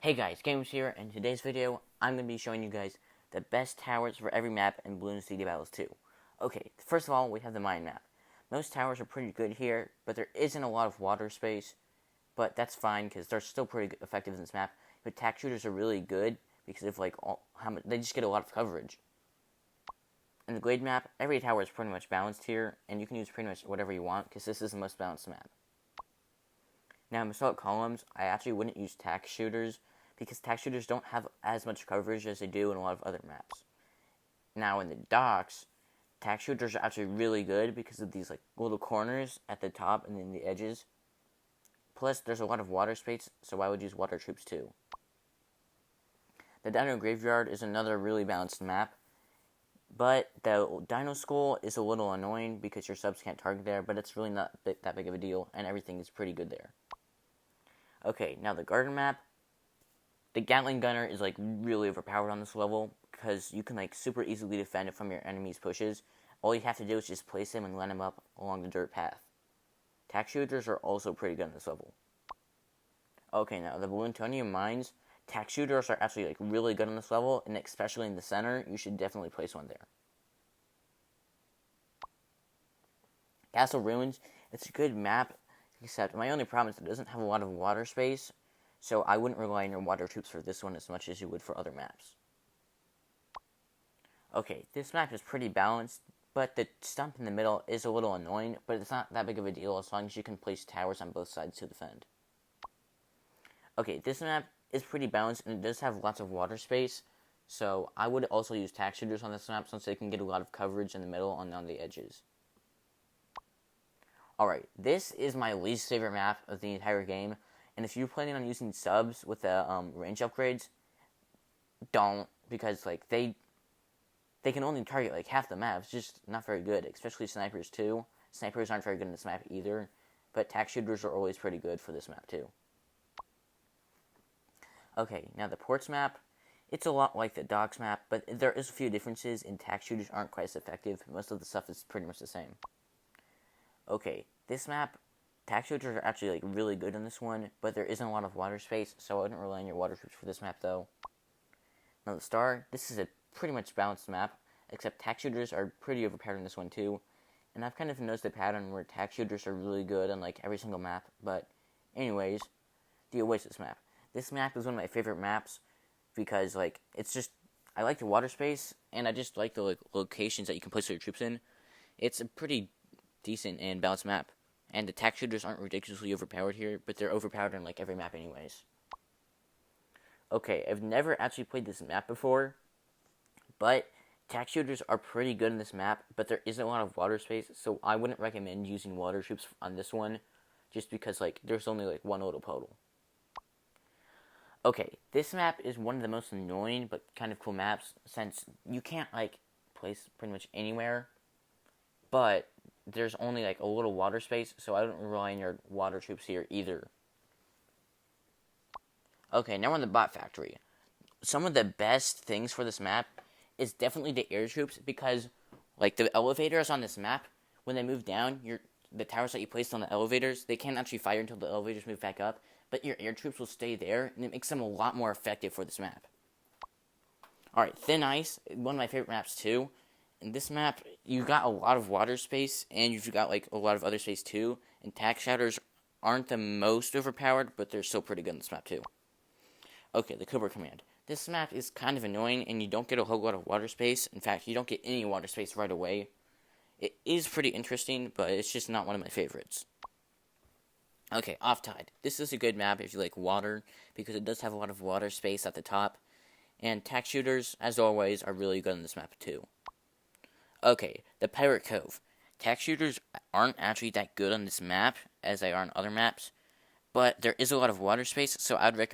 Hey guys, Games here, and in today's video, I'm going to be showing you guys the best towers for every map in bloonstdbattles2. Okay, first of all, we have the mine map. Most towers are pretty good here, but there isn't a lot of water space, but that's fine because they're still pretty effective in this map. But tack shooters are really good because of they just get a lot of coverage. In the glade map, every tower is pretty much balanced here, and you can use pretty much whatever you want because this is the most balanced map. Now, in basalt columns, I actually wouldn't use tack shooters because tack shooters don't have as much coverage as they do in a lot of other maps. Now, in the docks, tack shooters are actually really good because of these little corners at the top and then the edges. Plus, there's a lot of water space, so I would use water troops too. The Dino Graveyard is another really balanced map, but the Dino Skull is a little annoying because your subs can't target there, but it's really not that big of a deal, and everything is pretty good there. Okay, now the garden map. The Gatling Gunner is really overpowered on this level because you can super easily defend it from your enemy's pushes. All you have to do is just place him and line him up along the dirt path. Tack shooters are also pretty good on this level. Okay, now the Ballontonium mines. Tack shooters are actually really good on this level, and especially in the center, you should definitely place one there. Castle Ruins. It's a good map, except my only problem is it doesn't have a lot of water space. So I wouldn't rely on your water troops for this one as much as you would for other maps. Okay, this map is pretty balanced, but the stump in the middle is a little annoying, but it's not that big of a deal as long as you can place towers on both sides to defend. Okay, this map is pretty balanced and it does have lots of water space, so I would also use tack shooters on this map since they can get a lot of coverage in the middle and on the edges. Alright, this is my least favorite map of the entire game. And if you're planning on using subs with the range upgrades, don't, because they can only target half the map. It's just not very good, especially snipers too. Snipers aren't very good in this map either, but tack shooters are always pretty good for this map too. Okay, now the ports map, it's a lot like the docks map, but there is a few differences, and tack shooters aren't quite as effective. Most of the stuff is pretty much the same. Okay, this map, tack shooters are actually really good in this one, but there isn't a lot of water space, so I wouldn't rely on your water troops for this map though. Now the star, this is a pretty much balanced map, except tack shooters are pretty overpowered in this one too. And I've kind of noticed a pattern where tack shooters are really good on every single map, but anyways, the Oasis map. This map is one of my favorite maps because it's just, I like the water space, and I just like the locations that you can place your troops in. It's a pretty decent and balanced map. And the tack shooters aren't ridiculously overpowered here, but they're overpowered in every map anyways. Okay, I've never actually played this map before, but tack shooters are pretty good in this map, but there isn't a lot of water space, so I wouldn't recommend using water troops on this one, just because there's only one little puddle. Okay, this map is one of the most annoying but kind of cool maps, since you can't place pretty much anywhere, but there's only a little water space, so I don't rely on your water troops here either. Okay, now we're on the bot factory. Some of the best things for this map is definitely the air troops, because the elevators on this map, when they move down, the towers that you placed on the elevators, they can't actually fire until the elevators move back up, but your air troops will stay there, and it makes them a lot more effective for this map. Alright, Thin Ice, one of my favorite maps too. In this map, you've got a lot of water space, and you've got a lot of other space too, and tack shooters aren't the most overpowered, but they're still pretty good in this map too. Okay, the Cobra Command. This map is kind of annoying, and you don't get a whole lot of water space. In fact, you don't get any water space right away. It is pretty interesting, but it's just not one of my favorites. Okay, Off-Tide. This is a good map if you like water, because it does have a lot of water space at the top, and tack shooters, as always, are really good in this map too. Okay, the Pirate Cove. Tack shooters aren't actually that good on this map as they are on other maps, but there is a lot of water space, so I'd recommend